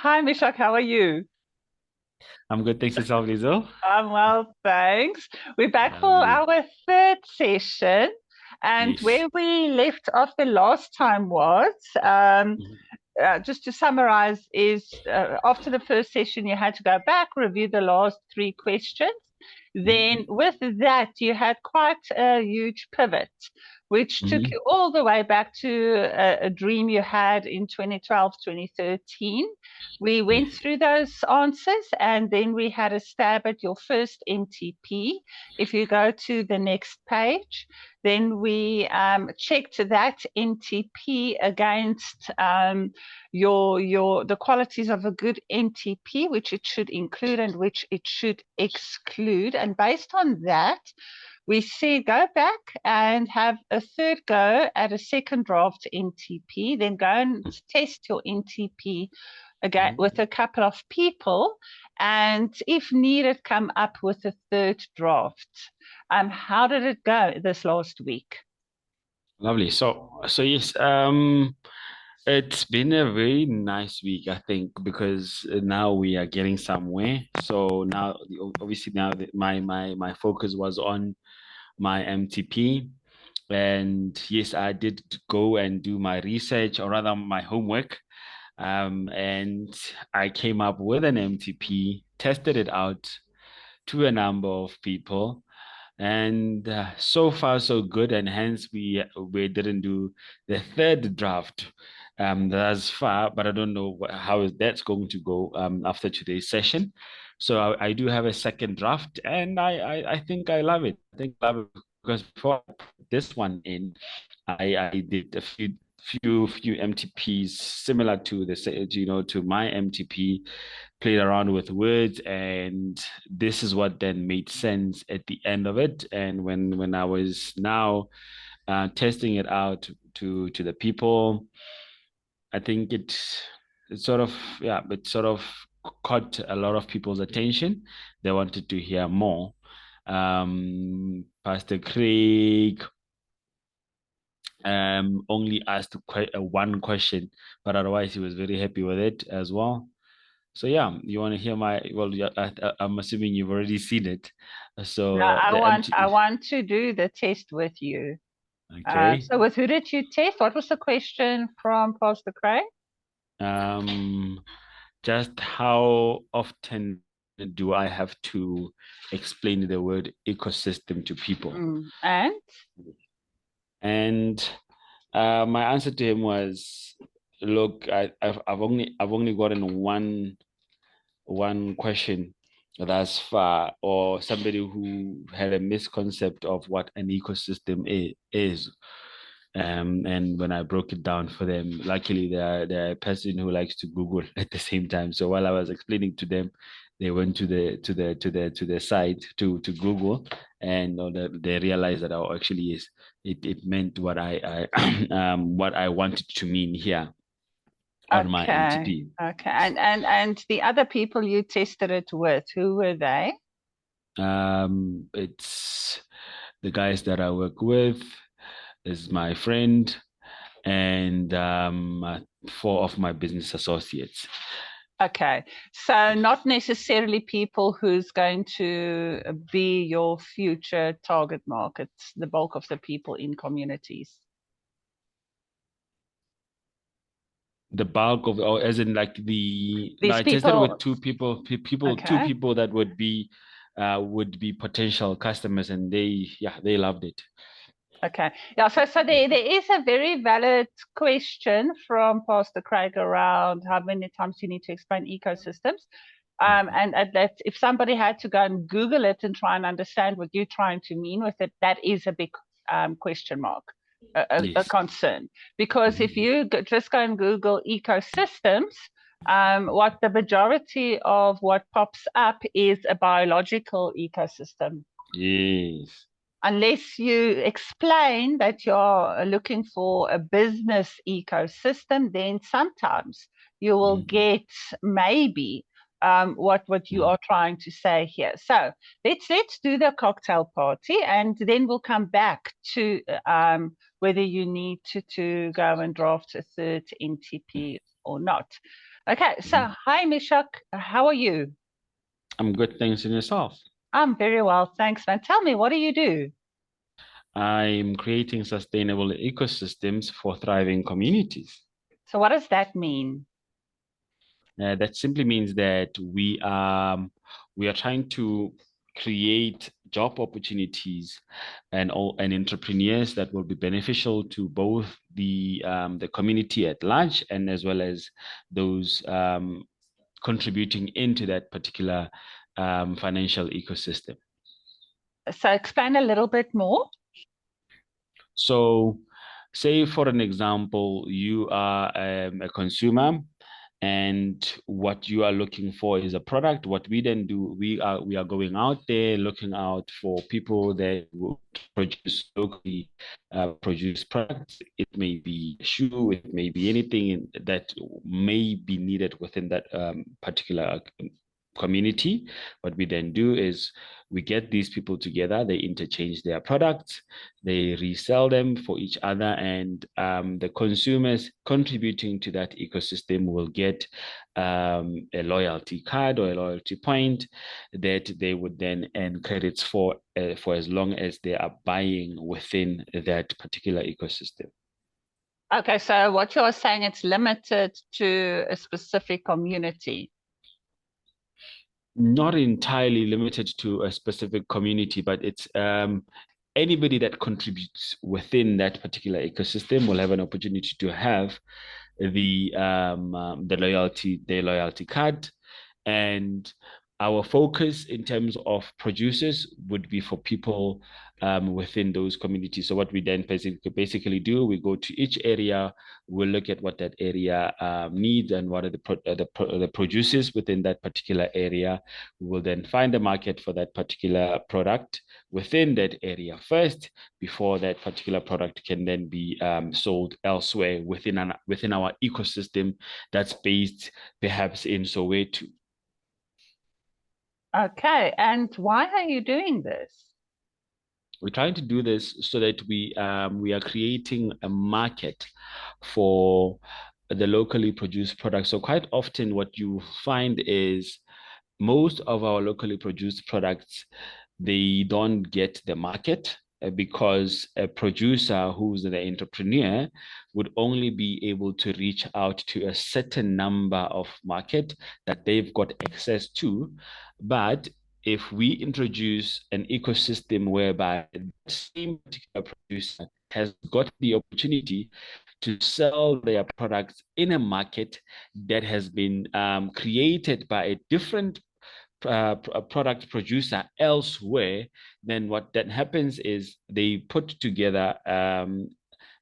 Hi, Mishack, how are you? I'm good, thanks yourself, Liezel. I'm well, thanks. We're back for Lovely. our third session. And Yes. where we left off the last time was, Mhm. just to summarize, is after the first session, you had to go back, review the last three questions. Then, Mhm. with that, you had quite a huge pivot, which took Mhm. you all the way back to a dream you had in 2012, 2013. We went Yes. through those answers and then we had a stab at your first MTP. If you go to the next page, then we checked that MTP against the qualities of a good MTP, which it should include and which it should exclude. And based on that, we said go back and have a third go at a second draft NTP, then go and test your NTP again Mhm. with a couple of people, and if needed, come up with a third draft. How did it go this last week? Lovely. So yes, it's been a very nice week, I think, because now we are getting somewhere. So now, obviously, now my focus was on my MTP, and yes, I did go and do my research, or rather, my homework. And I came up with an MTP, tested it out to a number of people, and so far so good. And hence we didn't do the third draft thus far, but I don't know how that's going to go after today's session. So I do have a second draft, and I think I love it. I think I love it because before I put this one in, I did a few MTPs similar to to my MTP, played around with words, and this is what then made sense at the end of it. And when I was now testing it out to the people, I think it sort of it sort of caught a lot of people's attention. They wanted to hear more. Pastor Craig only asked quite one question, but otherwise he was very happy with it as well. So yeah, you want to hear my, well, yeah, I'm assuming you've already seen it. No, So I the want I empty, want to do the test with you. okay. So with who did you test? What was the question from Pastor Craig? Um, just how often do I have to explain the word ecosystem to people? And And my answer to him was, look, I've only gotten one question thus far, or somebody who had a misconcept of what an ecosystem is. And when I broke it down for them, luckily they're a person who likes to Google at the same time. So while I was explaining to them, they went to the site to Google, and they realized that, oh, actually yes, it meant what I what I wanted to mean here on my okay, MTP. okay. And the other people you tested it with, who were they? It's the guys that I work with, is my friend, and four of my business associates. Okay. So not necessarily people who's going to be your future target markets, the bulk of the people in communities. The bulk of, or as in like no, These I tested with people, two okay. people that would be potential customers, and they loved it. Okay. Yeah, so there is a very valid question from Pastor Craig around how many times you need to explain ecosystems. And that if somebody had to go and Google it and try and understand what you're trying to mean with it, that is a big question mark, a Yes. concern. Because if Mhm. you just go and Google ecosystems, what the majority of what pops up is a biological ecosystem, Yes. unless you explain that you're looking for a business ecosystem, then sometimes you will Mhm. get maybe what you Mhm. are trying to say here. So let's do the cocktail party, and then we'll come back to whether you need to go and draft a third NTP or not. Okay, so Mhm. hi Mishack, how are you? I'm good, thanks in yourself. I'm very well, thanks, man. Tell me, what do you do? I'm creating sustainable ecosystems for thriving communities. So what does that mean? That simply means that we are trying to create job opportunities and entrepreneurs that will be beneficial to both the community at large and as well as those contributing into that particular financial ecosystem. So explain a little bit more. So, say for an example, you are a consumer, and what you are looking for is a product. What we then do, we are going out there looking out for people that will produce locally produce products. It may be a shoe, it may be anything that may be needed within that particular community. What we then do is we get these people together, they interchange their products, they resell them for each other, and the consumers contributing to that ecosystem will get a loyalty card or a loyalty point that they would then earn credits for as long as they are buying within that particular ecosystem. Okay, so what you're saying, it's limited to a specific community. Not entirely limited to a specific community, but it's anybody that contributes within that particular ecosystem will have an opportunity to have the loyalty card. And our focus in terms of producers would be for people within those communities. So what we then basically do, we go to each area, we'll look at what that area needs and what are the producers within that particular area. We will then find a market for that particular product within that area first, before that particular product can then be sold elsewhere within our ecosystem that's based perhaps in Soweto. Okay, and why are you doing this? We're trying to do this so that we are creating a market for the locally produced products. So quite often what you find is most of our locally produced products, they don't get the market because a producer who's the entrepreneur would only be able to reach out to a certain number of market that they've got access to. But if we introduce an ecosystem whereby the same particular producer has got the opportunity to sell their products in a market that has been created by a different a product producer elsewhere, then what then happens is they put together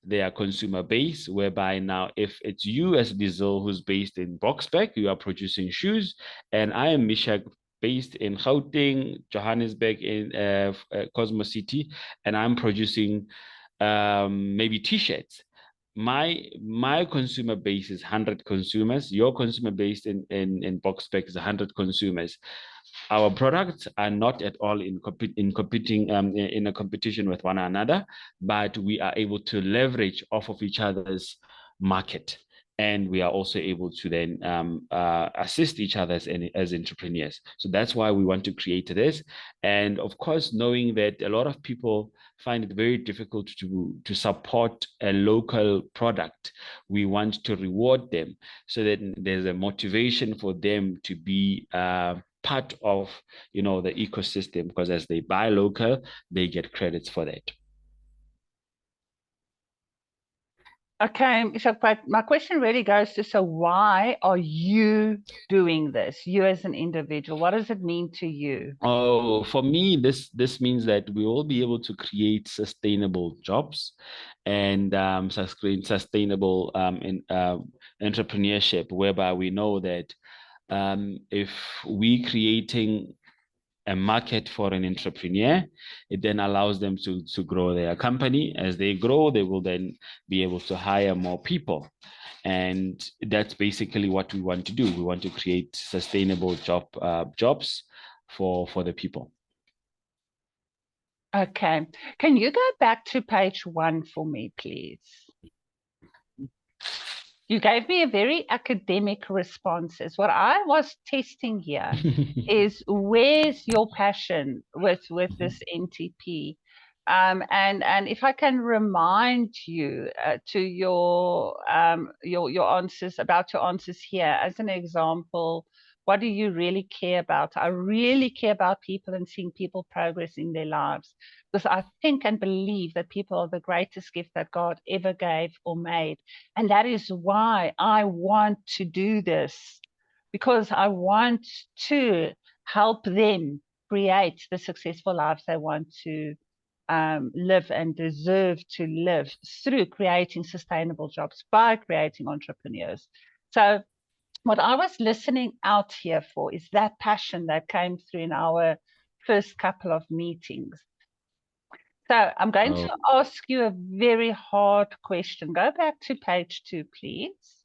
their consumer base, whereby now if it's you as Liezel who's based in Boksburg, you are producing shoes, and I am Mishack based in Gauteng, Johannesburg, in Cosmo City, and I'm producing maybe t-shirts. My consumer base is 100 consumers. Your consumer base in Boksburg is 100 consumers. Our products are not at all in a competition with one another, but we are able to leverage off of each other's market, and we are also able to then assist each other as entrepreneurs. So that's why we want to create this. And of course, knowing that a lot of people find it very difficult to support a local product, we want to reward them so that there's a motivation for them to be part of the ecosystem, because as they buy local, they get credits for that. Okay, Mishack, but my question really goes to, so why are you doing this? You as an individual, what does it mean to you? Oh, for me, this means that we will be able to create sustainable jobs and sustainable entrepreneurship, whereby we know that if we creating a market for an entrepreneur, it then allows them to grow their company. As they grow, they will then be able to hire more people. And that's basically what we want to do. We want to create sustainable jobs for the people. Okay, can you go back to page 1 for me, please? You gave me a very academic response. What I was testing here is where's your passion with this NTP? And if I can remind you to your answers, about your answers here, as an example, what do you really care about? I really care about people and seeing people progress in their lives, because I think and believe that people are the greatest gift that God ever gave or made. And that is why I want to do this, because I want to help them create the successful lives they want to live and deserve to live, through creating sustainable jobs, by creating entrepreneurs. So what I was listening out here for is that passion that came through in our first couple of meetings. So I'm going to ask you a very hard question. Go back to page 2, please,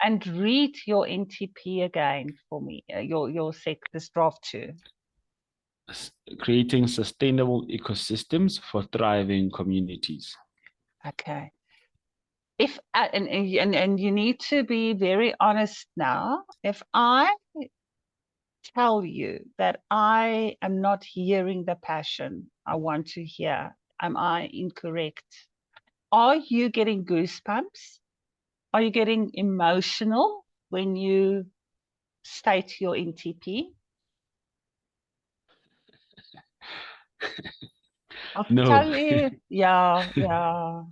and read your NTP again for me. This draft 2. Creating sustainable ecosystems for thriving communities. Okay. If and you need to be very honest now. If I tell you that I am not hearing the passion I want to hear, am I incorrect? Are you getting goosebumps? Are you getting emotional when you state your NTP? I'll No. tell you, yeah.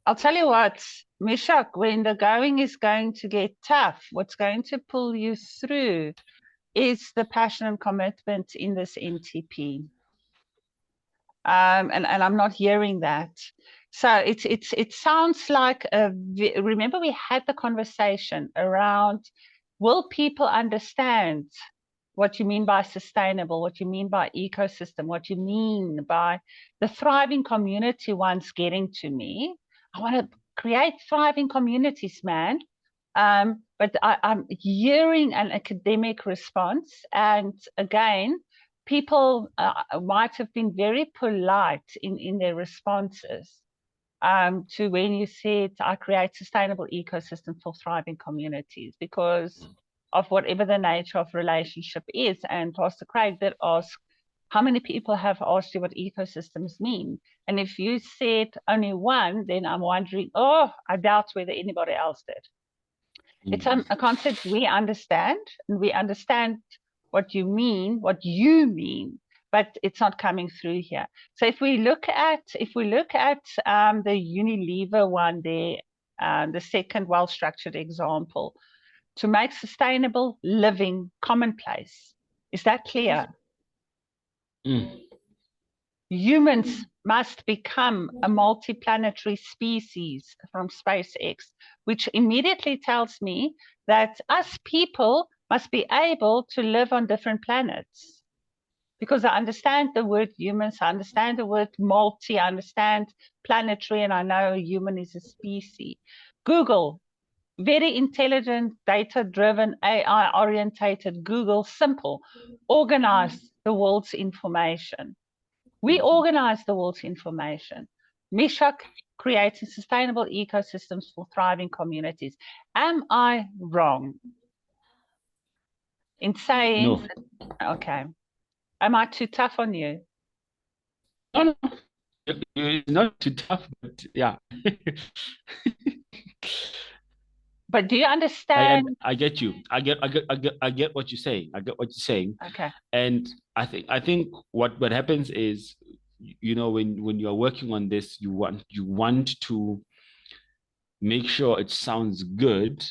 I'll tell you what, Mishack, when the going is going to get tough, what's going to pull you through is the passion and commitment in this NTP. And I'm not hearing that. So it sounds like remember we had the conversation around, will people understand what you mean by sustainable, what you mean by ecosystem, what you mean by the thriving community once getting to me. I want to create thriving communities, man. But I'm hearing an academic response. And again, people might have been very polite in their responses to when you said, I create sustainable ecosystems for thriving communities, because of whatever the nature of relationship is. And Pastor Craig did ask, how many people have asked you what ecosystems mean? And if you said only one, then I'm wondering, I doubt whether anybody else did. It's a concept we understand, and we understand what you mean, but it's not coming through here. So if we look at the Unilever one there, the second well-structured example, to make sustainable living commonplace. Is that clear? Humans must become a multiplanetary species from SpaceX, which immediately tells me that us people must be able to live on different planets. Because I understand the word humans, I understand the word multi, I understand planetary, and I know a human is a species. Google, very intelligent, data-driven, AI-orientated Google, simple, organize the world's information. We organize the world's information. Mishack, creating sustainable ecosystems for thriving communities. Am I wrong in saying? No. Okay. Am I too tough on you? No. It's not too tough, but yeah. But do you understand? I get you. I get what you're saying. I get what you're saying. Okay. And I think what happens is, when you're working on this, you want to make sure it sounds good.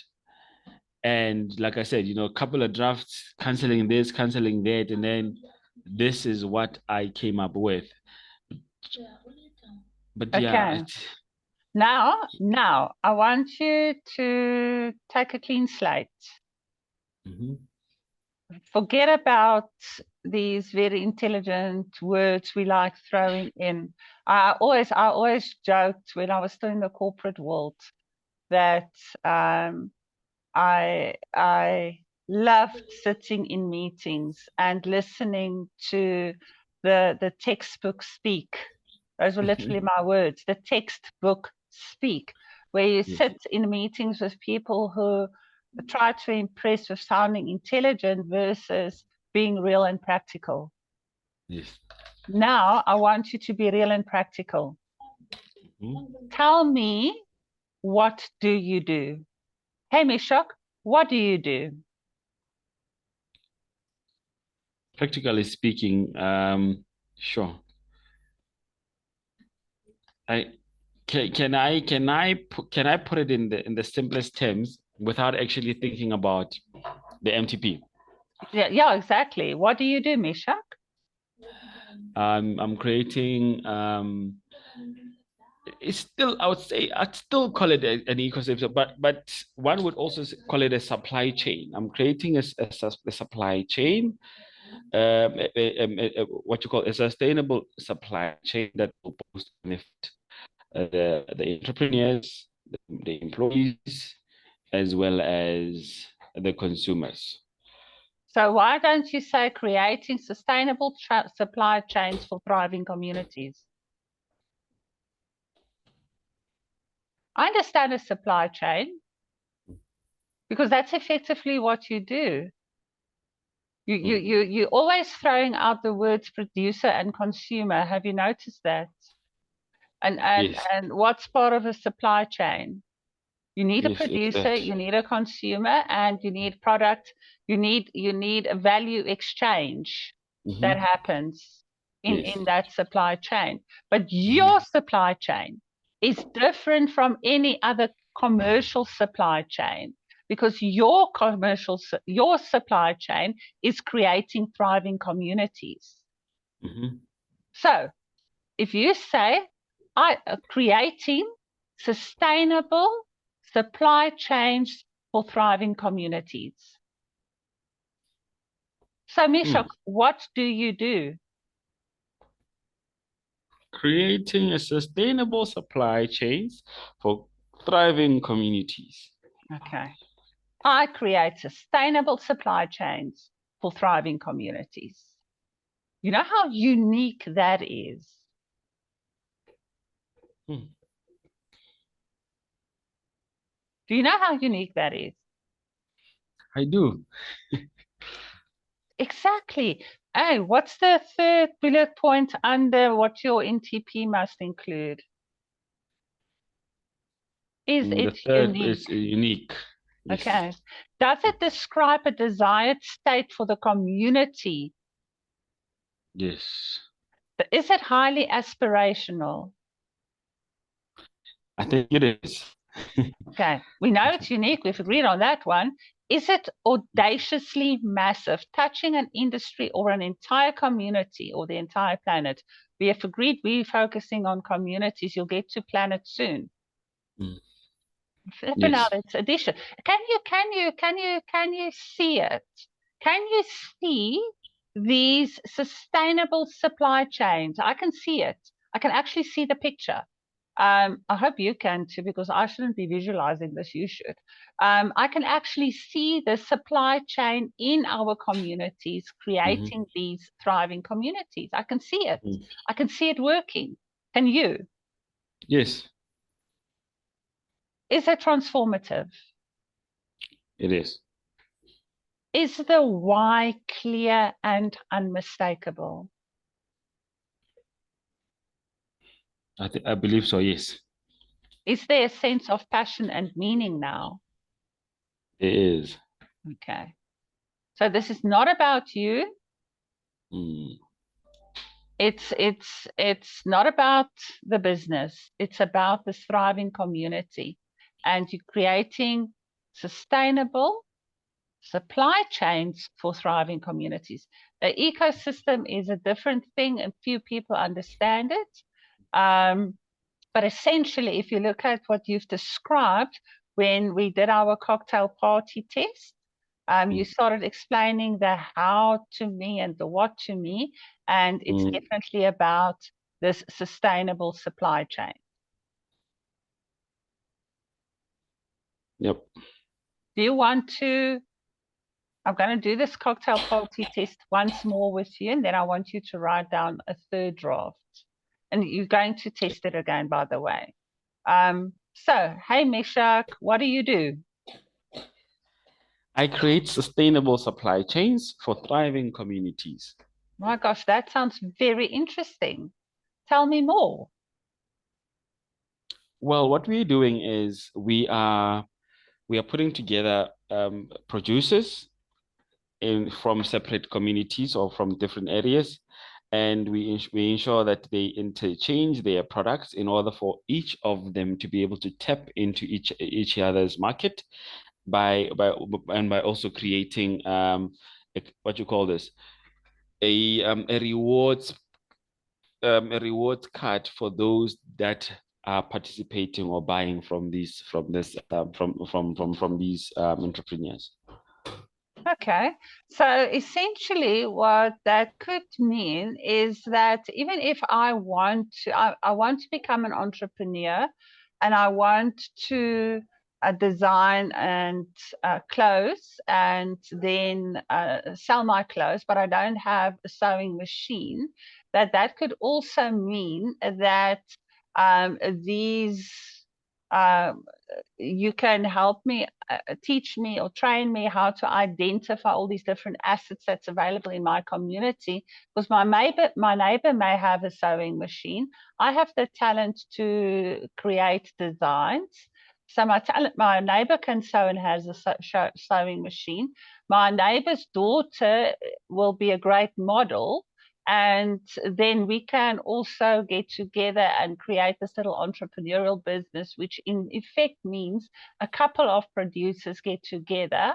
And like I said, a couple of drafts, canceling this, canceling that, and then this is what I came up with. But okay. Yeah, Now I want you to take a clean slate. Forget about these very intelligent words we like throwing in. I always joked when I was still in the corporate world that I loved sitting in meetings and listening to the textbook speak. Those were literally my words. The textbook speak, where you Yes. sit in meetings with people who try to impress with sounding intelligent versus being real and practical. Yes. Now, I want you to be real and practical. Tell me, what do you do? Hey, Mishack, what do you do? Practically speaking, sure. Can I put it in the simplest terms without actually thinking about the MTP? Yeah, exactly. What do you do, Mishack? I'm creating it's still, I would say, I'd still call it an ecosystem, but one would also call it a supply chain. I'm creating a supply chain, what you call a sustainable supply chain that will both benefit the entrepreneurs, the employees, as well as the consumers. So why don't you say creating sustainable supply chains for thriving communities? I understand a supply chain because that's effectively what you do. You're always throwing out the words producer and consumer. Have you noticed that? Yes. And what's part of a supply chain? You need a Yes, it's producer, that. you need a consumer, and you need product. You need a value exchange that happens Yes. in that supply chain. But your supply chain is different from any other commercial supply chain because your supply chain is creating thriving communities. So if you say I are creating sustainable supply chains for thriving communities. So Mishack, what do you do? Creating a sustainable supply chains for thriving communities. Okay. I create sustainable supply chains for thriving communities. You know how unique that is? Do you know how unique that is? I do. Exactly. And what's the third bullet point under what your NTP must include? Is The it third unique? is unique. Yes. Okay. Does it describe a desired state for the community? Yes. Is it highly aspirational? I think it is. Okay. We know it's unique. We've agreed on that one. Is it audaciously massive, touching an industry or an entire community or the entire planet? We have agreed we're focusing on communities. You'll get to planet soon. Flipping Yes. out, it's addition. Can you see it? Can you see these sustainable supply chains? I can see it. I can actually see the picture. I hope you can too, because I shouldn't be visualizing this. You should. I can actually see the supply chain in our communities, creating these thriving communities. I can see it. I can see it working. Can you? Yes, Is it transformative? it is. Is the why clear and unmistakable? I believe so. Yes, Is there a sense of passion and meaning now? it is. Okay. So this is not about you. It's not about the business. It's about this thriving community. And you're creating sustainable supply chains for thriving communities. The ecosystem is a different thing and few people understand it. But essentially, if you look at what you've described when we did our cocktail party test, you started explaining the how to me and the what to me, and it's definitely about this sustainable supply chain. Yep. Do you want to? I'm going to do this cocktail party test once more with you, and then I want you to write down a third draft. And you're going to test it again, by the way. So, hey, Mishack, what do you do? I create sustainable supply chains for thriving communities. My gosh, that sounds very interesting. Tell me more. Well, what we're doing is we are putting together producers in from separate communities or from different areas, and we ensure that they interchange their products in order for each of them to be able to tap into each other's market by also creating what you call this a rewards card for those that are participating or buying from these entrepreneurs. Okay. So essentially what that could mean is that even if I want to become an entrepreneur and I want to design and clothes and then sell my clothes, but I don't have a sewing machine, that could also mean that these um, you can help me, teach me or train me how to identify all these different assets that's available in my community. Because my neighbor may have a sewing machine. I have the talent to create designs. So my neighbor can sew and has a sewing machine. My neighbor's daughter will be a great model, and then we can also get together and create this little entrepreneurial business, which in effect means a couple of producers get together,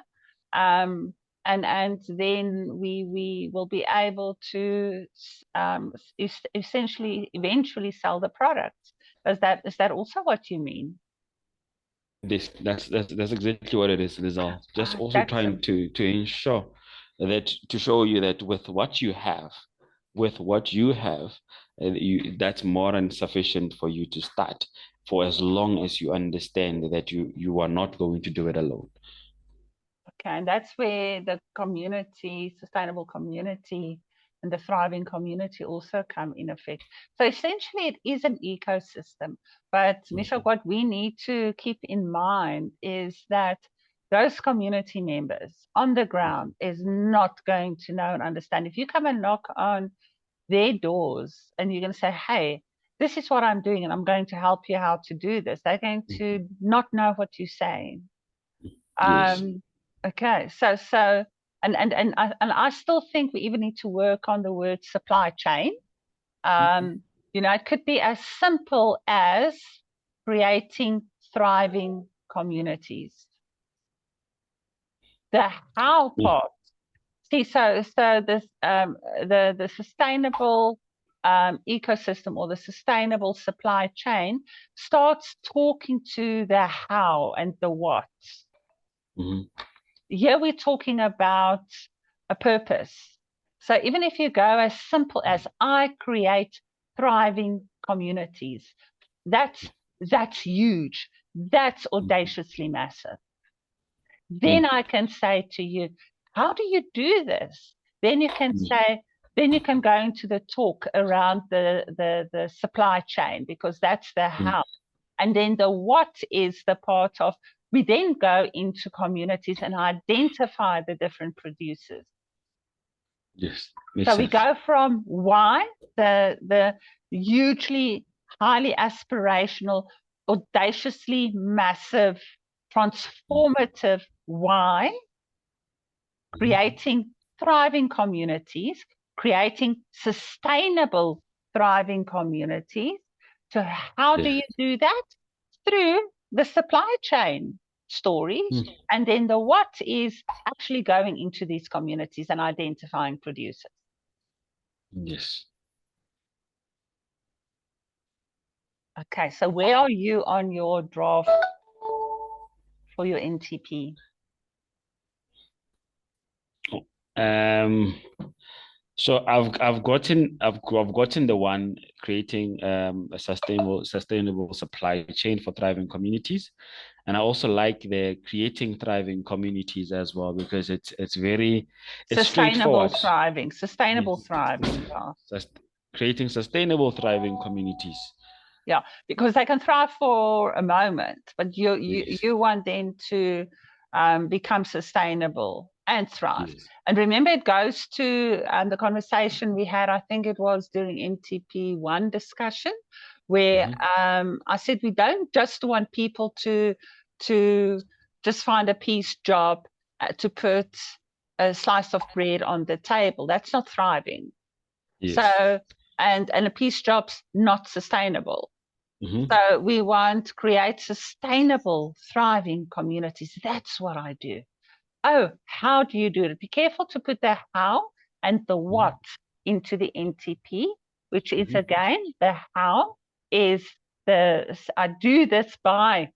um, and then we will be able to essentially eventually sell the products. Is that also what you mean? That's exactly what it is, Rizal. Just also That's trying to ensure that to show you that with what you have, that's more than sufficient for you to start, for as long as you understand that you are not going to do it alone. Okay, and that's where the community, sustainable community, and the thriving community also come in effect. So essentially, it is an ecosystem. But Misha, Mhm. what we need to keep in mind is that those community members on the ground is not going to know and understand. If you come and knock on their doors and you're going to say, "Hey, this is what I'm doing, and I'm going to help you how to do this," they're going to not know what you're saying. Yes. Um, okay, and I still think we even need to work on the word supply chain. Um, it could be as simple as creating thriving communities. The how Yeah. part. See, so this the sustainable ecosystem or the sustainable supply chain starts talking to the how and the what. Mhm. Here we're talking about a purpose. So even if you go as simple as I create thriving communities, that's huge. That's audaciously massive. Yeah. Then I can say to you, how do you do this? Then you can say, then you can go into the talk around the supply chain, because that's the Mm. how. And then the what is the part of, we then go into communities and identify the different producers. Yes. Makes So we sense. go from why, the hugely, highly aspirational, audaciously massive, transformative why, Mhm. creating thriving communities, creating sustainable thriving communities. So how do Yeah. you do that? Through the supply chain stories. Mm. And then the what is actually going into these communities and identifying producers. Yes. Okay, so where are you on your draft for your NTP? Um, so I've gotten the one creating a sustainable supply chain for thriving communities, and I also like the creating thriving communities as well, because it's Sustainable straightforward. thriving, sustainable Yes, thriving. Yeah. creating sustainable thriving communities. Yeah, because they can thrive for a moment, but you Yes. you want them to become sustainable and thrive. Yes. And remember, it goes to the conversation we had. I think it was during MTP1 discussion, where Mm-hmm. I said we don't just want people to just find a piece job to put a slice of bread on the table. That's not thriving. Yes. So and a piece job's not sustainable. Mm-hmm. So we want to create sustainable, thriving communities. That's what I do. Oh, how do you do it? Be careful to put the how and the what into the NTP, which is Mm-hmm. again, the how is I do this by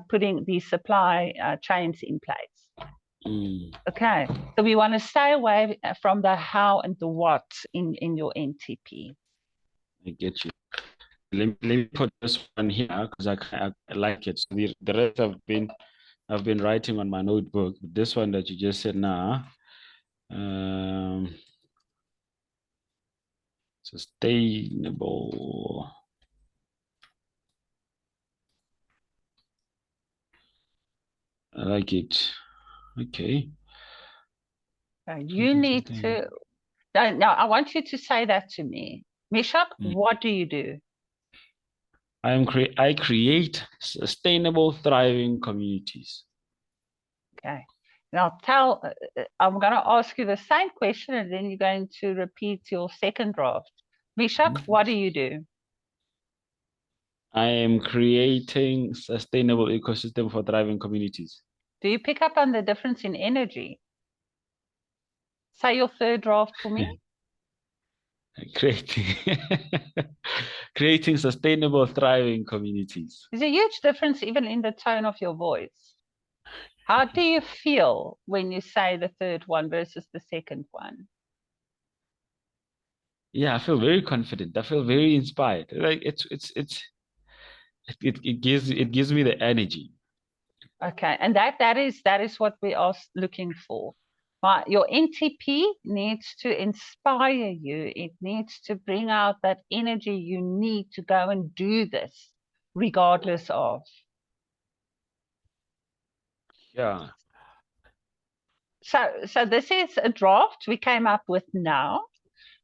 putting these supply chains in place. Mm, Okay, so we want to stay away from the how and the what in your NTP. I get you. Let me put this one here because I like it. So the rest I've been writing on my notebook. This one that you just said now, sustainable. I like it. Okay. You Creating need sustainable. to now, I want you to say that to me. Mishack, Mm. what do you do? I create sustainable, thriving communities. Okay. Now, I'm going to ask you the same question and then you're going to repeat your second draft. Mishack, Mhm. what do you do? I am creating sustainable ecosystem for thriving communities. Do you pick up on the difference in energy? Say your third draft for me. Creating creating sustainable, thriving communities. There's a huge difference even in the tone of your voice. How do you feel when you say the third one versus the second one? Yeah, I feel very confident. I feel very inspired. Like it gives me the energy. Okay, and that is what we are looking for. But your NTP needs to inspire you. It needs to bring out that energy you need to go and do this, regardless of. Yeah. So this is a draft we came up with now.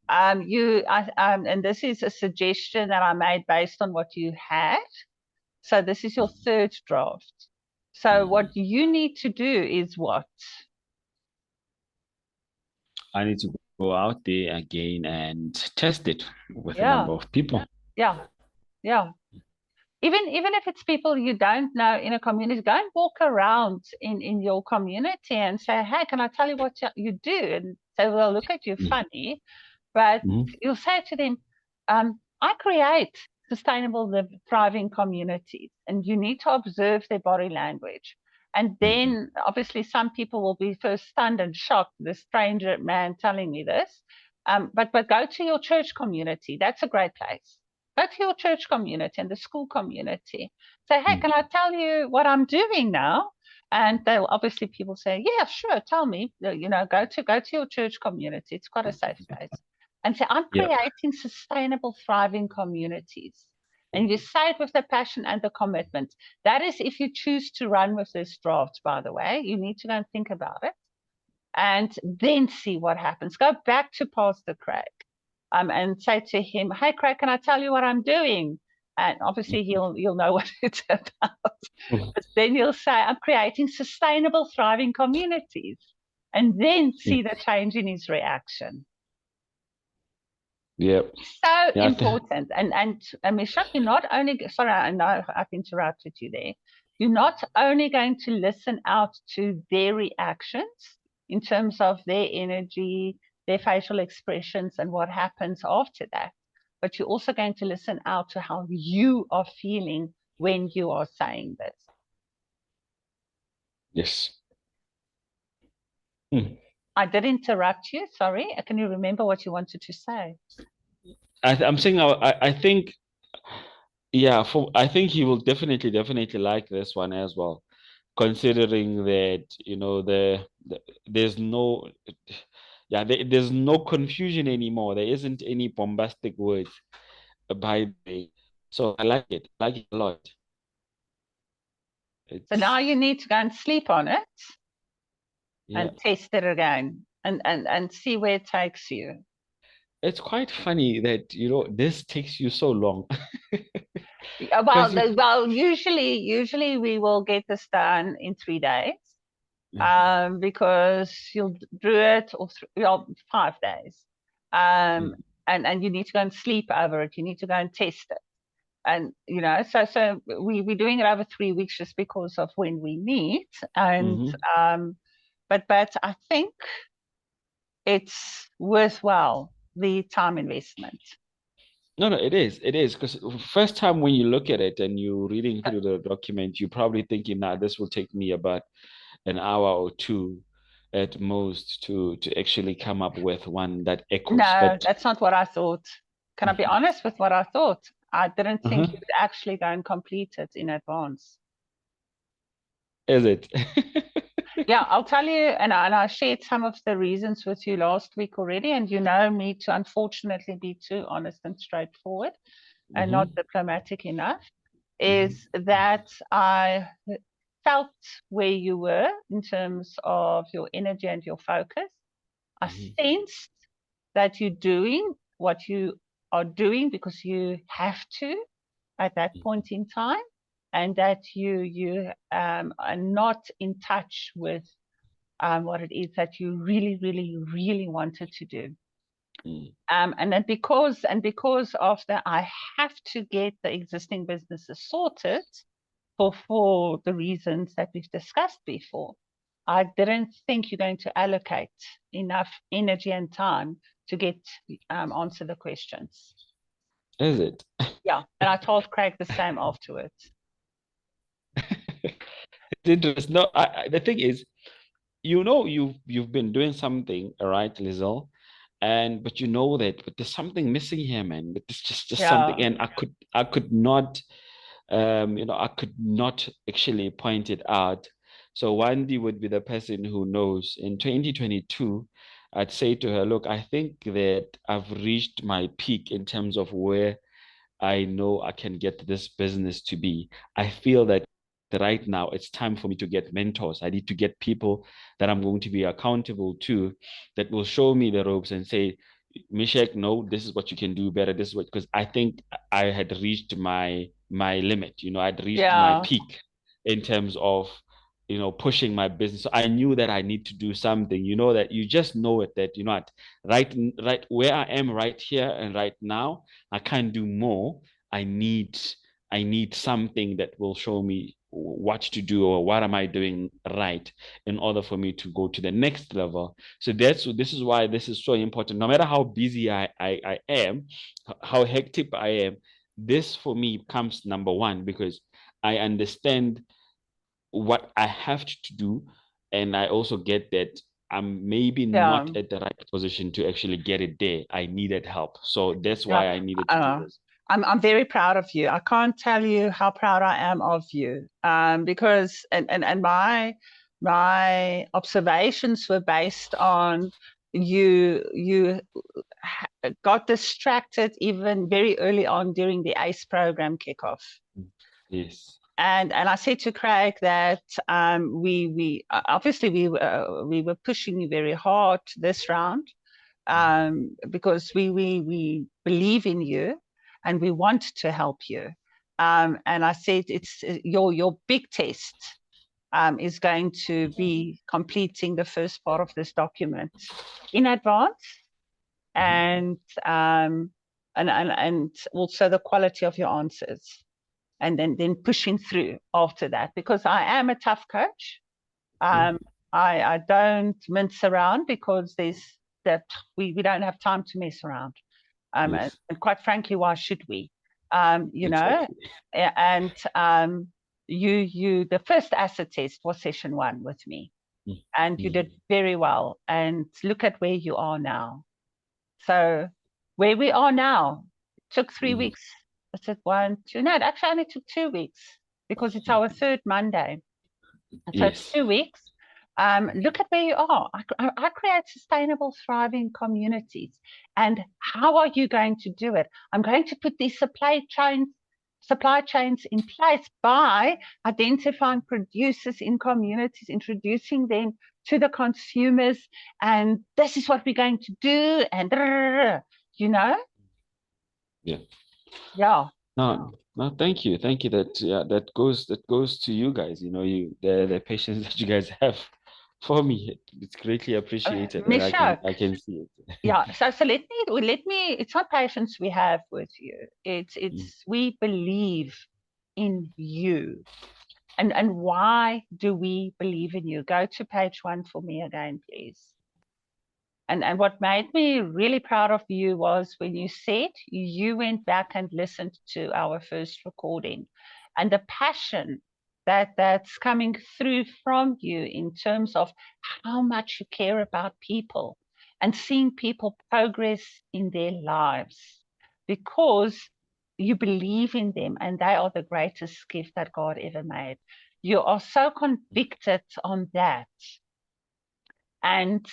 And this is a suggestion that I made based on what you had. So this is your third draft. So what Mhm. you need to do is what? I need to go out there again and test it with a Yeah, number of people. yeah, yeah. Even if it's people you don't know in a community, go and walk around in your community and say, hey, can I tell you what you do? And they will look at you funny, but Mhm. you'll say to them, I create sustainable, thriving communities, and you need to observe their body language. And Mhm. then obviously some people will be first stunned and shocked, the stranger man telling me this. But go to your church community. That's a great place. Go to your church community and the school community. Say, hey, can I Mhm. tell you what I'm doing now? And they'll obviously people say, yeah, sure, tell me. Go to your church community. It's quite a safe space. And say, I'm Yep. creating sustainable, thriving communities. And you say it with the passion and the commitment. That is if you choose to run with this draft, by the way. You need to go and think about it and then see what happens. Go back to Pastor Craig and say to him, hey, Craig, can I tell you what I'm doing? And obviously you'll know what it's about. Mhm. But then you'll say, I'm creating sustainable, thriving communities. And then see the change in his reaction. Yep. So Yeah. important. And Mishack, you're not only, sorry, I know I've interrupted you there. You're not only going to listen out to their reactions in terms of their energy, their facial expressions, and what happens after that, but you're also going to listen out to how you are feeling when you are saying this. Yes. Hmm. I did interrupt you. Sorry. Can you remember what you wanted to say? I'm saying I think yeah, I think he will definitely like this one as well, considering that there's no there's no confusion anymore. There isn't any bombastic words by the way. So I like it a lot. So now It's you need to go and sleep on it yeah. and test it again and see where it takes you. It's quite funny that this takes you so long. Well, Because you usually we will get this done in 3 days, because you'll do it, or 5 days, um, Mm, and you need to go and sleep over it. You need to go and test it, and so we're doing it over 3 weeks just because of when we meet, and mhm. but I think it's worthwhile the time investment. No, no, it is because first time when you look at it and you're reading through the document, you're probably thinking, "Nah, this will take me about an hour or two at most to actually come up with one that echoes." No, But that's not what I thought. Can I be honest with what I thought? I didn't think uh-huh. you would actually go and complete it in advance. Is it? Yeah, I'll tell you, and I shared some of the reasons with you last week already, and you know me to unfortunately be too honest and straightforward and not Hmm. diplomatic enough, Hmm. is that I felt where you were in terms of your energy and your focus. I Hmm. sensed that you're doing what you are doing because you have to at that point in time, and that you are not in touch with what it is that you really, really, really wanted to do. And then because of that, I have to get the existing businesses sorted for the reasons that we've discussed before. I didn't think you're going to allocate enough energy and time to get answer the questions. Is it? Yeah, and I told Craig the same afterwards. It's interesting. No, the thing is, you've been doing something, all right, Lizelle, and but you know that, but there's something missing here, man. But there's just something, Yeah, and I could not, I could not actually point it out. So Wendy would be the person who knows. In 2022, I'd say to her, look, I think that I've reached my peak in terms of where I know I can get this business to be. I feel that right now it's time for me to get mentors. I need to get people that I'm going to be accountable to that will show me the ropes and say, Mishack, no, this is what you can do better. This is what, because I think I had reached my limit. I'd reached my yeah, peak in terms of pushing my business. So I knew that I need to do something. That you just know it, that what, right where I am right here and right now, I can't do more. I need I need something that will show me what to do or what am I doing right in order for me to go to the next level. So this is why this is so important. No matter how busy I am, how hectic I am, this for me comes number one because I understand what I have to do, and I also get that I'm maybe yeah, not at the right position to actually get it there. I needed help. So that's yeah. why I needed to do Uh, this. I'm very proud of you. I can't tell you how proud I am of you. Because and my observations were based on you got distracted even very early on during the ACE program kickoff. Yes. And I said to Craig that we obviously we were pushing you very hard this round, because we believe in you and we want to help you. And I said it's your big test is going to be completing the first part of this document in advance, Mhm. and and also the quality of your answers, and then pushing through after that, because I am a tough coach. Yeah. um, I don't mince around because there's that we don't have time to mess around. And Yes. quite frankly, why should we? Um, you know, Exactly. and you the first asset test was session one with me, Mm. and you did Mm. very well. And look at where you are now. So where we are now, it took 3 weeks. I said 1, 2. No, it actually only took 2 weeks because it's our third Monday. So it's Yes. 2 weeks. Look at where you are. I create sustainable, thriving communities. And how are you going to do it? I'm going to put these supply chains supply chains in place by identifying producers in communities, introducing them to the consumers, and this is what we're going to do, and you know. Yeah. No, thank you. That goes to you guys. You know, the patience that you guys have for me. It's greatly appreciated, and Mishack, I can see it. yeah. So let me. It's not patience we have with you. It's we believe in you. And why do we believe in you? Go to page 1 for me again, please. And what made me really proud of you was when you said you went back and listened to our first recording, and the passion that's coming through from you in terms of how much you care about people and seeing people progress in their lives because you believe in them and they are the greatest gift that God ever made. You are so convicted on that. And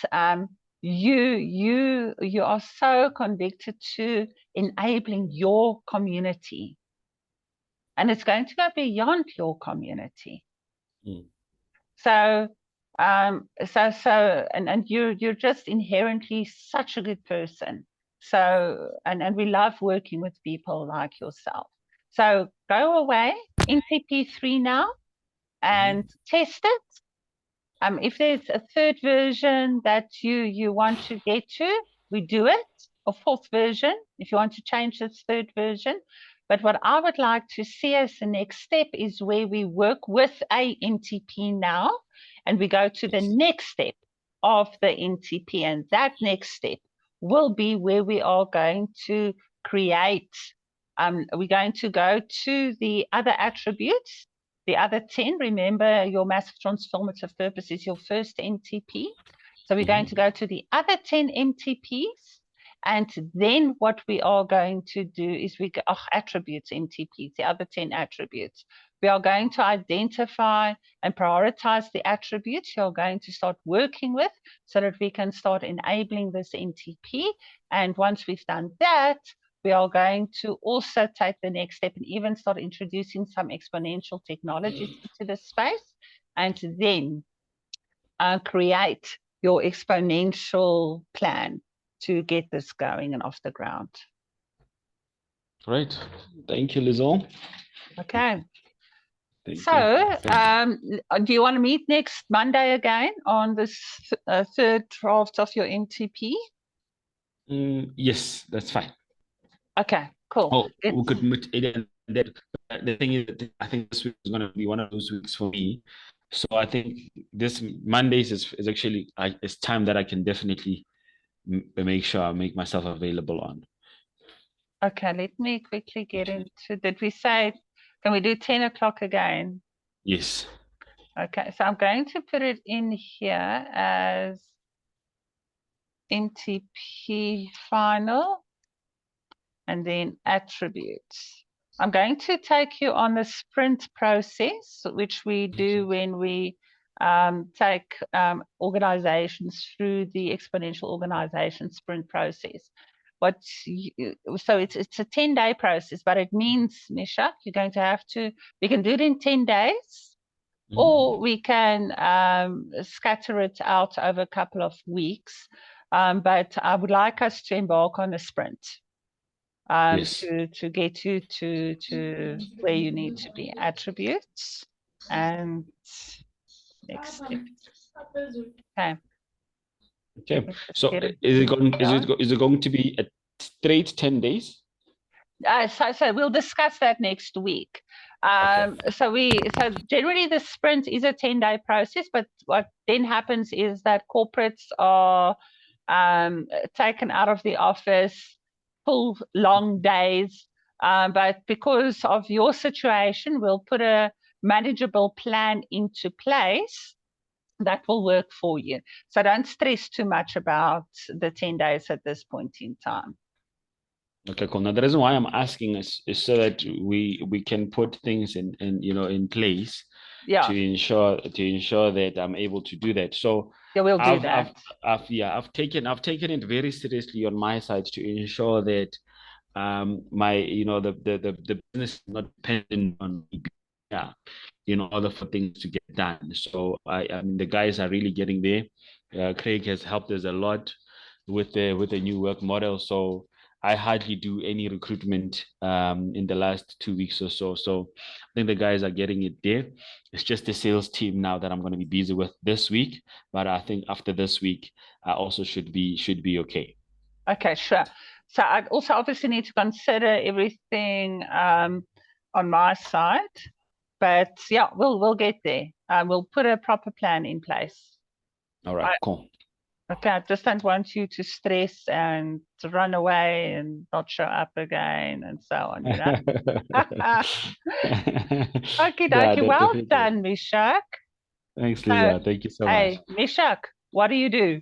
you are so convicted to enabling your community, and it's going to go beyond your community. So and you're just inherently such a good person. So and we love working with people like yourself. So go away in TP3 now and test it. If there's a third version that you want to get to, we do it. Or fourth version, if you want to change this third version. But what I would like to see as the next step is where we work with a MTP now, and we go to the next step of the MTP, and that next step will be where we are going to create. We're going to go to the other attributes. The other 10, remember your Massive Transformative Purpose is your first MTP. So we're going to go to the other 10 MTPs. And then what we are going to do is attributes, MTPs, the other 10 attributes. We are going to identify and prioritize the attributes you're going to start working with so that we can start enabling this MTP. And once we've done that, we are going to also take the next step and even start introducing some exponential technologies into the space, and then create your exponential plan to get this going and off the ground. Right. Thank you, Lizel. Okay. Thank So, you. do you want to meet next Monday again on this third draft of your MTP? Yes, that's fine. Okay, cool. Oh, we could meet again. The thing is, I think this week is going to be one of those weeks for me. So I think this Mondays is actually it's time that I can definitely make sure I make myself available on. Okay, let me quickly get into, did we say, can we do 10 o'clock again? Yes. Okay, so I'm going to put it in here as MTP final and then attributes. I'm going to take you on the sprint process, which we do when we take organizations through the exponential organization sprint process. So it's a 10-day process, but it means, Mishack, you're going to have to, we can do it in 10 days, or we can scatter it out over a couple of weeks. But I would like us to embark on a sprint. Yes. To get you to where you need to be. Attributes and next step. Okay. Okay. So is it going to be a straight 10 days? So we'll discuss that next week. So generally the sprint is a 10-day process, but what then happens is that corporates are taken out of the office, full long days. But because of your situation, we'll put a manageable plan into place that will work for you. So don't stress too much about the 10 days at this point in time. Okay, cool. Now the reason why I'm asking is so that we can put things in place to ensure that I'm able to do that. So yeah, we'll do that. I've taken it very seriously on my side to ensure that my, the business is not dependent on me, yeah, in order for things to get done. So I mean, the guys are really getting there. Craig has helped us a lot with the new work model. So I hardly do any recruitment in the last 2 weeks or so. So I think the guys are getting it there. It's just the sales team now that I'm going to be busy with this week. But I think after this week, I also should be okay. Okay, sure. So I also obviously need to consider everything on my side, but yeah, we'll get there. We'll put a proper plan in place. All right, cool. Okay, I just don't want you to stress and to run away and not show up again and so on, you know? Okie Yeah, dokie, well definitely. done, Mishack. Thanks, So, Lisa. Thank you so much. hey, Mishack, what do you do?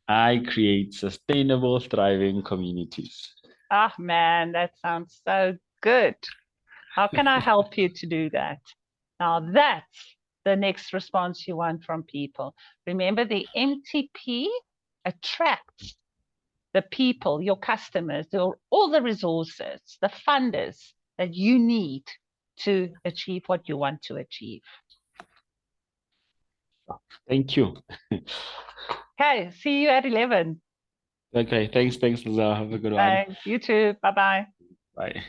I create sustainable, thriving communities. Ah, man, that sounds so good. How can I help you to do that? Now, that's the next response you want from people. Remember, the MTP attracts the people, your customers, all the resources, the funders that you need to achieve what you want to achieve. Thank you. Okay, see you at 11. Okay, thanks, Lisa. Have a good one. Thanks. You too. Bye bye. Bye.